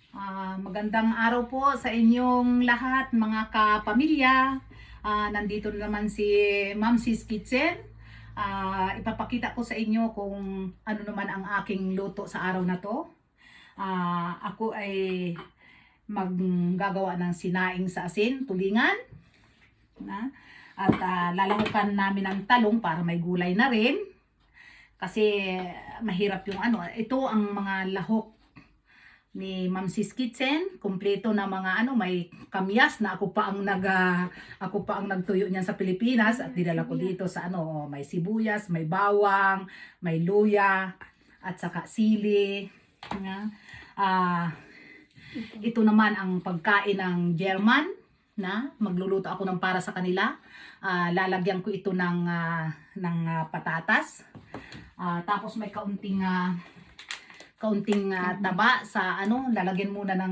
Magandang araw po sa inyong lahat mga kapamilya. Nandito naman si Ma'am Sis Kitchen. Ipapakita ko sa inyo kung ano naman ang aking luto sa araw na to. Ako ay maggagawa ng sinaing sa asin, tulingan. At lalahukan namin ng talong para may gulay na rin. Kasi mahirap yung ano. Ito ang mga lahok ni Ma'am Sis Kitchen, kumpleto na mga ano, may kamyas na ako pa ang nagtuyo niyan sa Pilipinas at dinala ko dito sa ano, may sibuyas, may bawang, may luya at saka sili. Ah, ito naman ang pagkain ng German na magluluto ako ng para sa kanila. Lalagyan ko ito ng patatas. Tapos may kaunting taba sa ano, lalagyan muna ng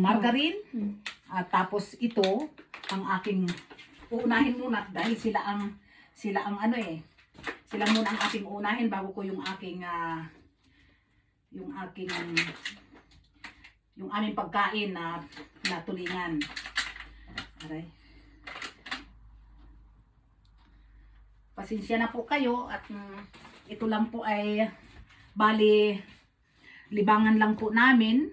margarine. Tapos ito ang aking uunahin muna dahil sila ang ano sila muna ang aking uunahin bago ko yung aming pagkain na tulingan. Aray. Pasensya na po kayo at ito lang po ay bali libangan lang po namin.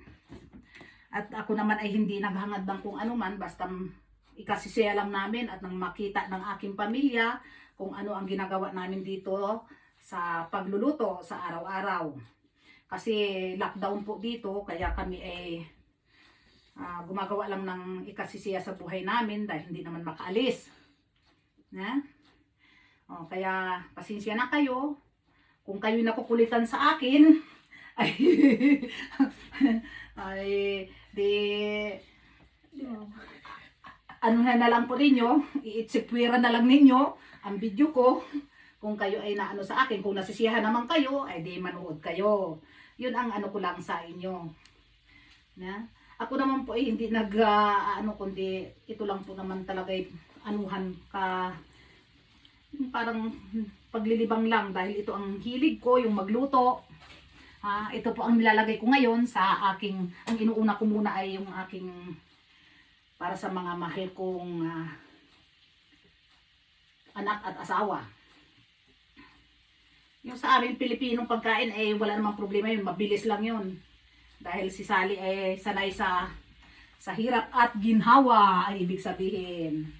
At ako naman ay hindi naghangad ng kung ano man, basta ikasisaya lang namin at nang makita ng aking pamilya kung ano ang ginagawa namin dito sa pagluluto sa araw-araw. Kasi lockdown po dito, kaya kami ay gumagawa lang ng ikasisaya sa buhay namin dahil hindi naman makaalis. Kaya pasensya na kayo. Kung kayo nakukulitan sa akin, ay di ano na lang po ninyo, iitsipwira na lang ninyo ang video ko. Kung kayo ay naano sa akin, kung nasisiyahan naman kayo, ay di manood kayo. Yun ang ano ko lang sa inyo. Ako naman po ay hindi kundi ito lang po naman talaga anuhan ka, parang paglilibang lang dahil ito ang hilig ko, yung magluto. Ito po ang nilalagay ko ngayon sa aking, ang inuuna ko muna ay yung aking, para sa mga mahal kong anak at asawa. Yung sa aming Pilipinong pagkain ay wala namang problema yun, mabilis lang yun. Dahil si Sally ay sanay sa hirap at ginhawa, ay ibig sabihin.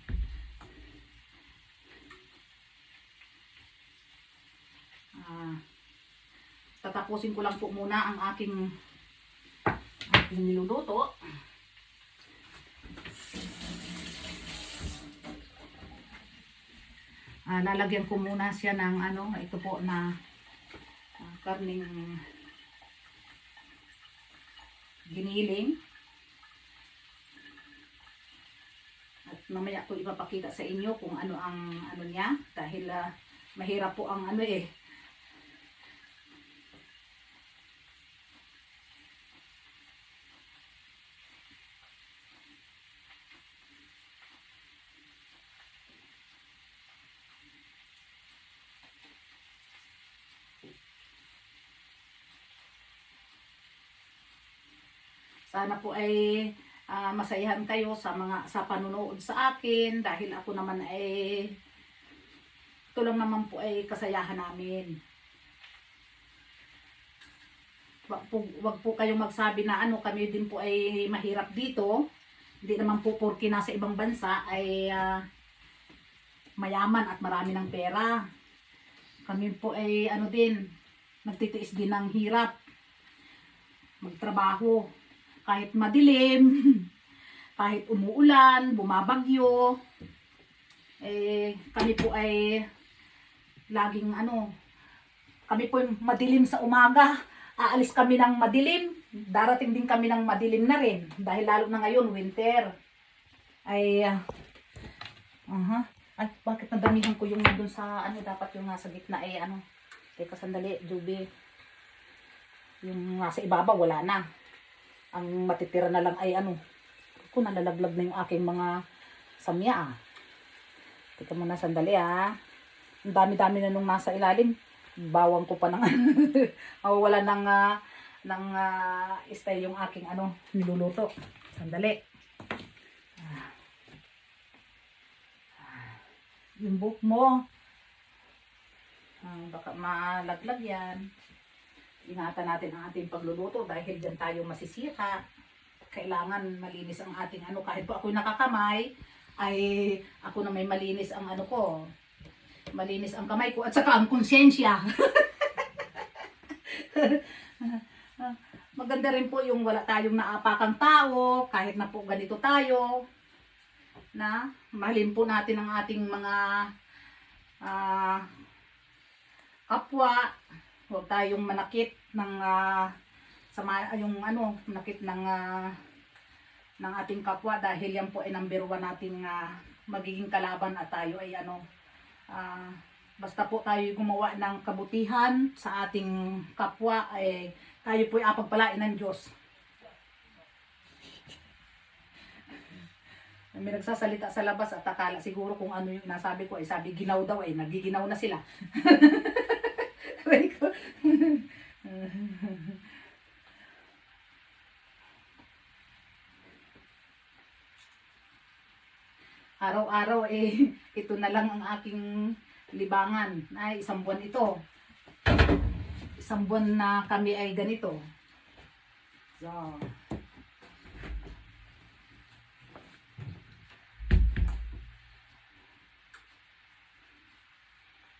Tatapusin ko lang po muna ang aking niluluto. Lalagyan ko muna siya ng ano, ito po na karning giniling. At mamaya ko ipapakita sa inyo kung ano ang ano niya dahil mahirap po ang ano Sana po ay masayahan kayo sa panunood sa akin dahil ako naman ay ito lang naman po ay kasayahan namin. Wag po kayong magsabi na ano, kami din po ay mahirap dito. Hindi naman po porke nasa ibang bansa ay mayaman at marami ng pera. Kami po ay ano din, nagtitiis din ng hirap magtrabaho. Kahit madilim, kahit umuulan, bumabagyo, kami po ay laging kami po madilim sa umaga, aalis kami ng madilim, darating din kami ng madilim na rin, dahil lalo na ngayon, winter. Ay bakit nadamihan ko yung dun sa dapat yung nasa gitna teka sandali, Juby. Yung nasa ibaba, wala na. Ang matitira na lang ay kung nalalaglag na yung aking mga samya. Teka muna sandali Ang dami-dami na nung nasa ilalim. Bawang ko pa ng mawawala ng style yung aking niluluto. Sandali. Yung buhok mo. Baka malaglag yan. Ingatan natin ang ating pagluluto dahil dyan tayo masisira. Kailangan malinis ang ating kahit po ako'y nakakamay, ay ako na may malinis ang ko. Malinis ang kamay ko at saka ang konsensya. Maganda rin po yung wala tayong naapakang tao, kahit na po ganito tayo, na mahalin po natin ang ating mga kapwa. Huwag tayong manakit ng manakit ng ating kapwa dahil yan po ay number 1 nating magiging kalaban at tayo ay basta po tayo gumawa ng kabutihan sa ating kapwa ay tayo po ay apagpalain ng Diyos. May nagsasalita sa labas at akala siguro kung ano yung nasabi ko ay sabi ginaw daw ay nagiginaw na sila. Araw-araw ito na lang ang aking libangan. Ay, isang buwan ito. Isang buwan na kami ay ganito. So,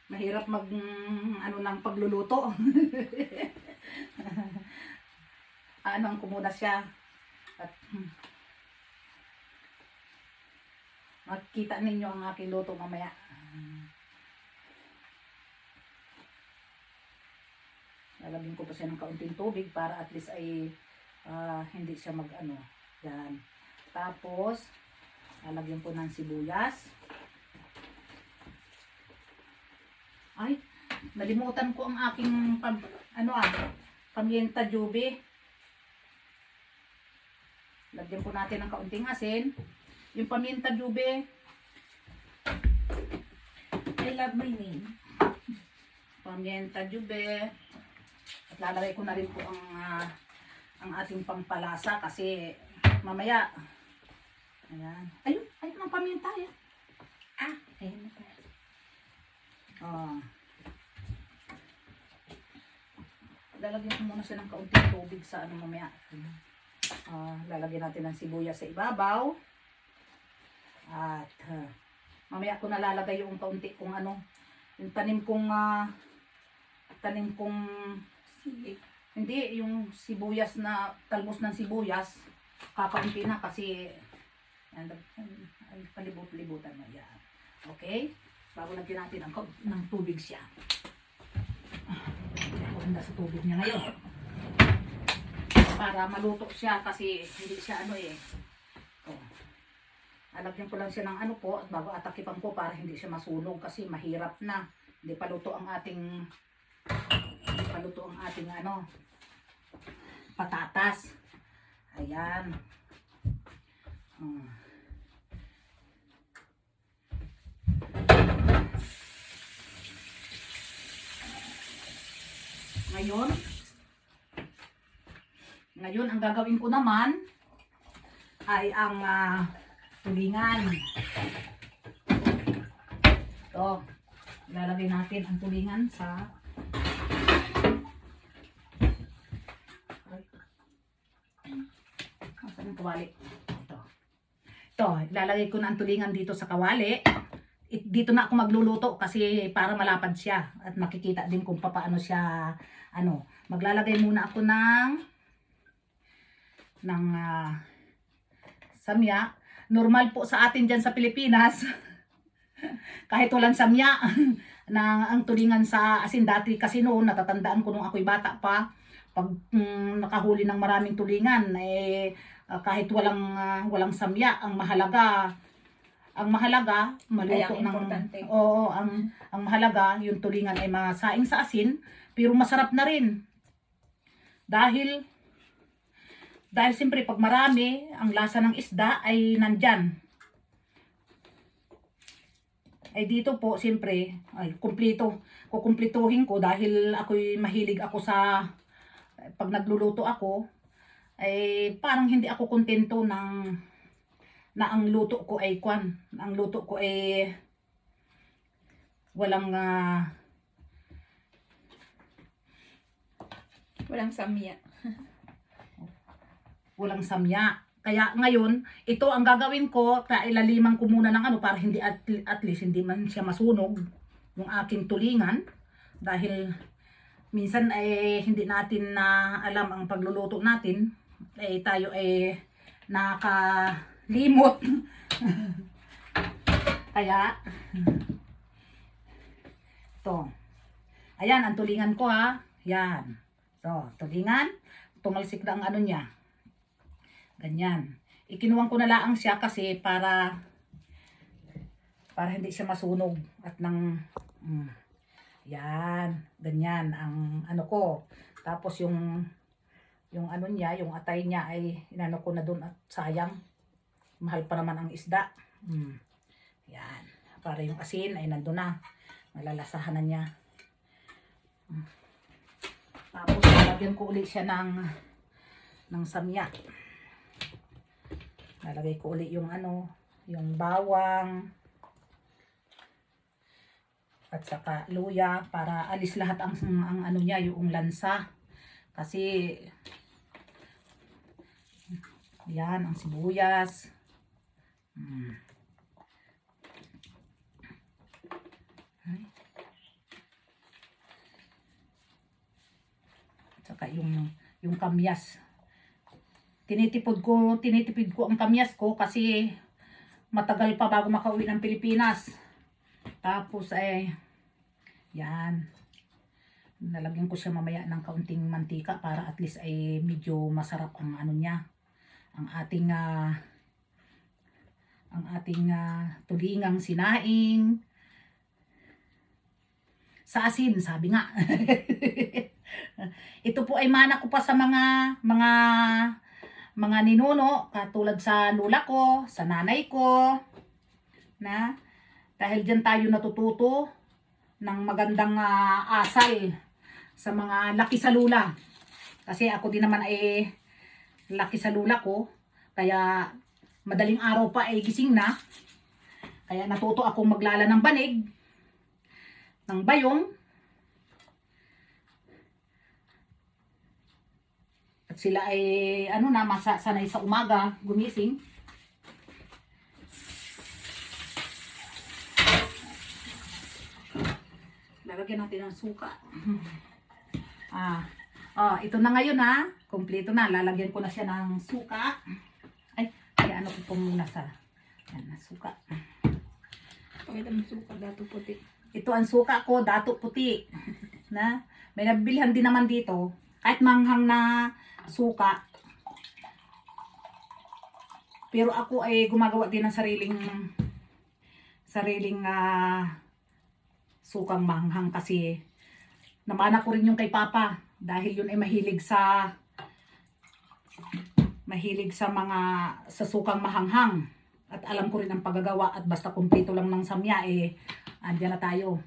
mahirap ng pagluluto. Ang kumuna siya. At makikita ninyo ang aking luto mamaya. Lalagyan ko pa siya ng kaunting tubig para at least ay hindi siya yan. Tapos lalagyan ko ng sibuyas. Ay, nalimutan ko ang aking pamienta jubi. Lagyan po natin ng kaunting asin. Yung pamienta jubi. I love my name. Pamienta jubi. At lalagay ko na rin po ang ating pampalasa kasi mamaya. Ayan. Ayun ang paminta yan. Ayan na pa. Lalagyan ko muna siya ng kaunting tubig sa mamaya. Lalagyan natin ng sibuyas sa ibabaw. At mamaya ko nalalagay yung kaunti kung yung tanim kong hindi yung sibuyas na talbos ng sibuyas kakaunti na kasi palibot-libutan na yan. Okay? Bago lagyan natin ng tubig siya. Maganda sa tubig niya ngayon. Para maluto siya kasi hindi siya Alagyan ko lang siya ng po at bago atakipan ko para hindi siya masunog kasi mahirap na. Hindi pa luto ang ating patatas. Ayan. Ngayon ang gagawin ko naman ay ang tulingan. Ito, ilalagay natin ang tulingan sa saan ang kawali? Ito, ilalagay ko na ang tulingan dito sa kawali. Dito na ako magluluto kasi para malapad siya at makikita din kung paano siya maglalagay muna ako ng samya. Normal po sa atin dyan sa Pilipinas kahit walang samya na ang tulingan sa asin dati kasi noon natatandaan ko nung ako'y bata pa pag nakahuli ng maraming tulingan kahit walang samya ang mahalaga maluto ng ang mahalaga yung tulingan ay masaing sa asin pero masarap na rin dahil siyempre pag marami ang lasa ng isda ay nandyan. Ay dito po, siyempre, ay kumpleto. Kukumplituhin ko dahil ako'y mahilig ako sa pag nagluluto ako, ay parang hindi ako kontento na ang luto ko ay ang luto ko ay walang Walang samya. walang samya. Kaya ngayon, ito ang gagawin ko, kailaliman ko muna ng ano para hindi at least hindi man siya masunog yung aking tulingan dahil minsan ay hindi natin na alam ang pagluluto natin ay tayo ay nakalimot. Kaya to. Ayan ang tulingan ko ha. Yan. So, tulingan, tumalsik na ang ano niya. Ganyan. Ikinuwang ko na laang siya kasi para hindi siya masunog at yan, ganyan ang ano ko. Tapos yung ano niya, yung atay niya ay inano ko na doon at sayang. Mahal pa naman ang isda. Yan. Para yung asin ay nandun na. Malalasahan na niya. Tapos lalagyan ko ulit siya ng samya. Lalagay ko ulit yung ano, yung bawang at saka luya para alis lahat ang ano niya, yung lansa. Kasi yan ang sibuyas. At saka yung kamyas. Tinitipid ko ang kamyas ko kasi matagal pa bago makauwi ng Pilipinas. Tapos yan. Nalagyan ko siya mamaya ng kaunting mantika para at least ay medyo masarap ang ano niya. Ang ating tulingang sinaing. Sa asin, sabi nga. Ito po ay mana ko pa sa mga ninuno, katulad sa lula ko, sa nanay ko, na dahil dyan tayo natututo ng magandang asal sa mga laki sa lula. Kasi ako din naman ay laki sa lula ko, kaya madaling araw pa ay gising na. Kaya natuto akong maglala ng banig, ng bayong, at sila ay ano na sanay sa umaga gumising. Lalagyan natin ng suka. Ito na ngayon ha. Kompleto na. Lalagyan ko na siya ng suka. Ay ano ko muna sa suka. Pakita mo suka, dato puti. Ito ang suka ko, dato puti. Na may nabilhan din naman dito. Kahit manghang na suka. Pero ako ay gumagawa din ng sariling sukang manghang kasi namana ko rin yung kay Papa dahil yun ay mahilig sa sukang mahanghang at alam ko rin ang paggagawa at basta kumpleto lang ng samya andyan na tayo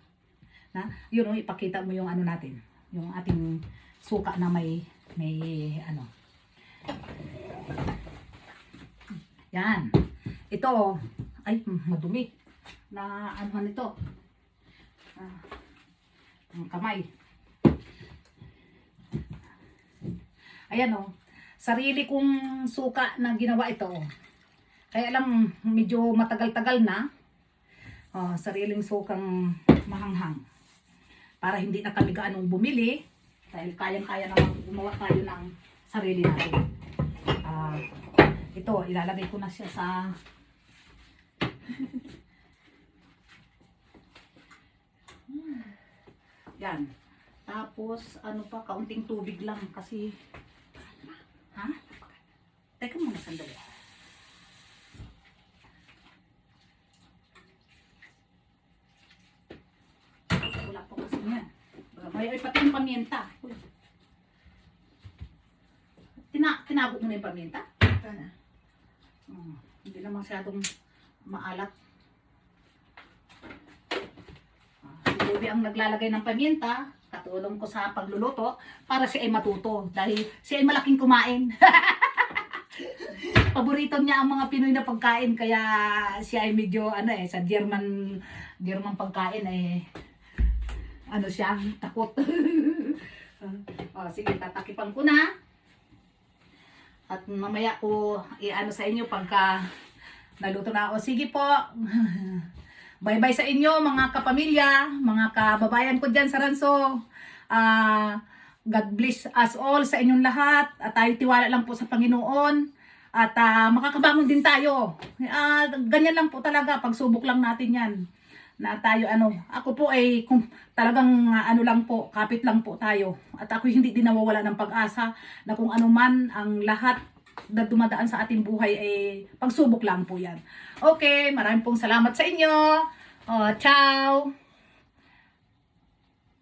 na yun ipakita mo yung ano natin, yung ating suka na may ano. Yan. Ito ay madumi na ano nito. Ang kamay. Ayan sarili kong suka na ginawa ito. Kaya lang medyo matagal-tagal na. Sariling sukang mahanghang. Para hindi na kami gaanong bumili. Dahil kayang-kaya naman gumawa tayo ng sarili natin. Ito, ilalagay ko na siya sa yan. Tapos, ano pa, kaunting tubig lang kasi teka muna sandali. Wala po kasi yan. May pati yung pamienta. Tinago mo na yung pamienta? Ito na. Hindi na masyadong maalat. baby ang naglalagay ng paminta, katulong ko sa pagluluto para siya ay matuto dahil siya ay malaking kumain. Paborito niya ang mga Pinoy na pagkain kaya siya ay medyo sa German pagkain siya takot. Sige, tatakipan ko na. At mamaya ko sa inyo pagka naluto na ako. Sige po. Bye-bye sa inyo mga kapamilya, mga kababayan ko dyan sa Ranso. God bless us all sa inyong lahat. At tayo tiwala lang po sa Panginoon. At makakabangon din tayo. Ganyan lang po talaga. Pagsubok lang natin yan. Na tayo ako po ay talagang lang po, kapit lang po tayo. At ako hindi din nawawala ng pag-asa na kung ano man ang lahat na dumadaan sa ating buhay pagsubok lang po yan. Okay, maraming pong salamat sa inyo. Ciao!